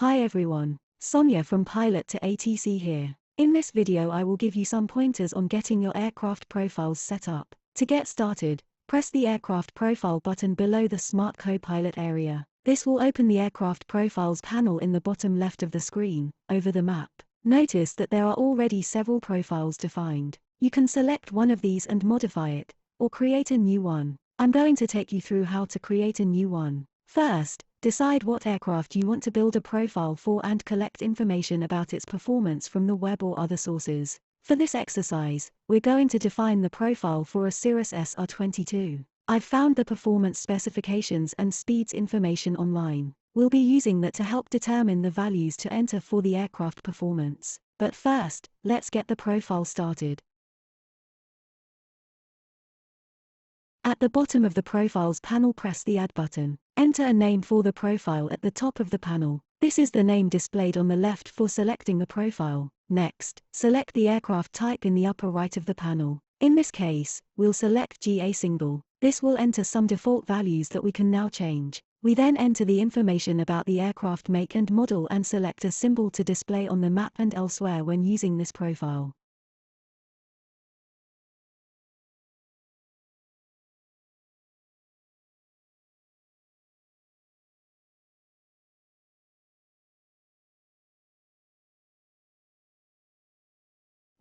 Hi everyone, Sonia from Pilot to ATC here. In this video I will give you some pointers on getting your aircraft profiles set up. To get started, press the aircraft profile button below the Smart Co-Pilot area. This will open the aircraft profiles panel in the bottom left of the screen, over the map. Notice that there are already several profiles defined. You can select one of these and modify it, or create a new one. I'm going to take you through how to create a new one. First, decide what aircraft you want to build a profile for and collect information about its performance from the web or other sources. For this exercise, we're going to define the profile for a Cirrus SR22. I've found the performance specifications and speeds information online. We'll be using that to help determine the values to enter for the aircraft performance. But first, let's get the profile started. At the bottom of the Profiles panel, press the Add button. Enter a name for the profile at the top of the panel. This is the name displayed on the left for selecting the profile. Next, select the aircraft type in the upper right of the panel. In this case, we'll select GA single. This will enter some default values that we can now change. We then enter the information about the aircraft make and model and select a symbol to display on the map and elsewhere when using this profile.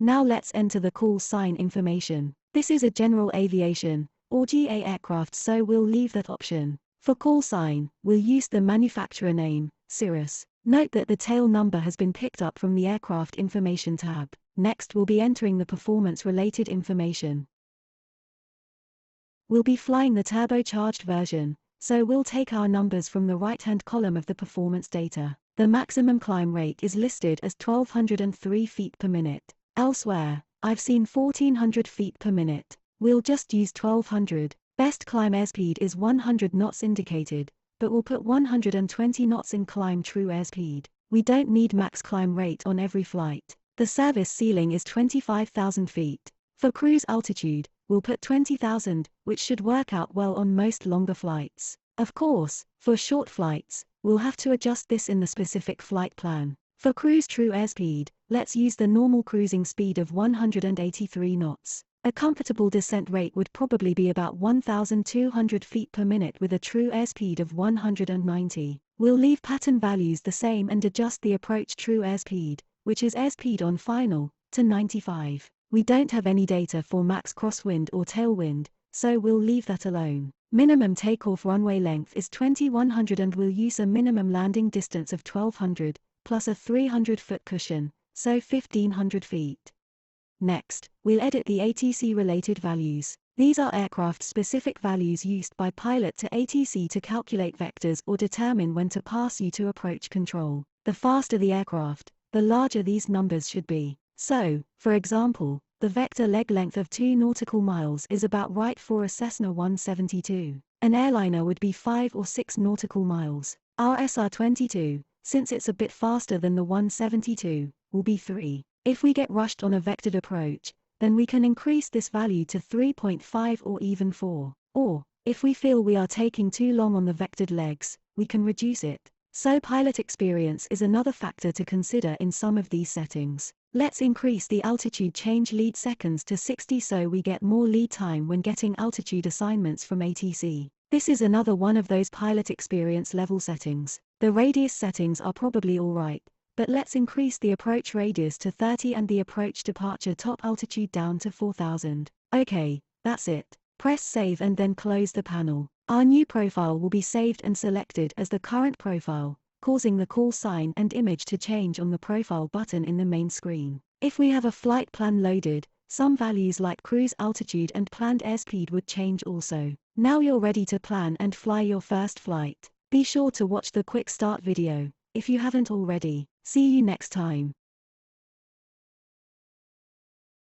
Now let's enter the call sign information. This is a general aviation, or GA aircraft, so we'll leave that option. For call sign, we'll use the manufacturer name, Cirrus. Note that the tail number has been picked up from the aircraft information tab. Next we'll be entering the performance-related information. We'll be flying the turbocharged version, so we'll take our numbers from the right-hand column of the performance data. The maximum climb rate is listed as 1203 feet per minute. Elsewhere, I've seen 1400 feet per minute. We'll just use 1200. Best climb airspeed is 100 knots indicated, but we'll put 120 knots in climb true airspeed. We don't need max climb rate on every flight. The service ceiling is 25,000 feet. For cruise altitude, we'll put 20,000, which should work out well on most longer flights. Of course, for short flights, we'll have to adjust this in the specific flight plan. For cruise true airspeed, let's use the normal cruising speed of 183 knots. A comfortable descent rate would probably be about 1,200 feet per minute with a true airspeed of 190. We'll leave pattern values the same and adjust the approach true airspeed, which is airspeed on final, to 95. We don't have any data for max crosswind or tailwind, so we'll leave that alone. Minimum takeoff runway length is 2100 and we'll use a minimum landing distance of 1200, plus a 300-foot cushion, so 1500 feet. Next, we'll edit the ATC-related values. These are aircraft-specific values used by Pilot to ATC to calculate vectors or determine when to pass you to approach control. The faster the aircraft, the larger these numbers should be. So, for example, the vector leg length of 2 nautical miles is about right for a Cessna 172. An airliner would be 5 or 6 nautical miles. Our SR22, since it's a bit faster than the 172, will be 3. If we get rushed on a vectored approach, then we can increase this value to 3.5 or even 4. Or, if we feel we are taking too long on the vectored legs, we can reduce it. So pilot experience is another factor to consider in some of these settings. Let's increase the altitude change lead seconds to 60 so we get more lead time when getting altitude assignments from ATC. This is another one of those pilot experience level settings. The radius settings are probably alright, but let's increase the approach radius to 30 and the approach departure top altitude down to 4000. Okay, that's it. Press save and then close the panel. Our new profile will be saved and selected as the current profile, causing the call sign and image to change on the profile button in the main screen. If we have a flight plan loaded, some values like cruise altitude and planned airspeed would change also. Now you're ready to plan and fly your first flight. Be sure to watch the quick start video, if you haven't already. See you next time.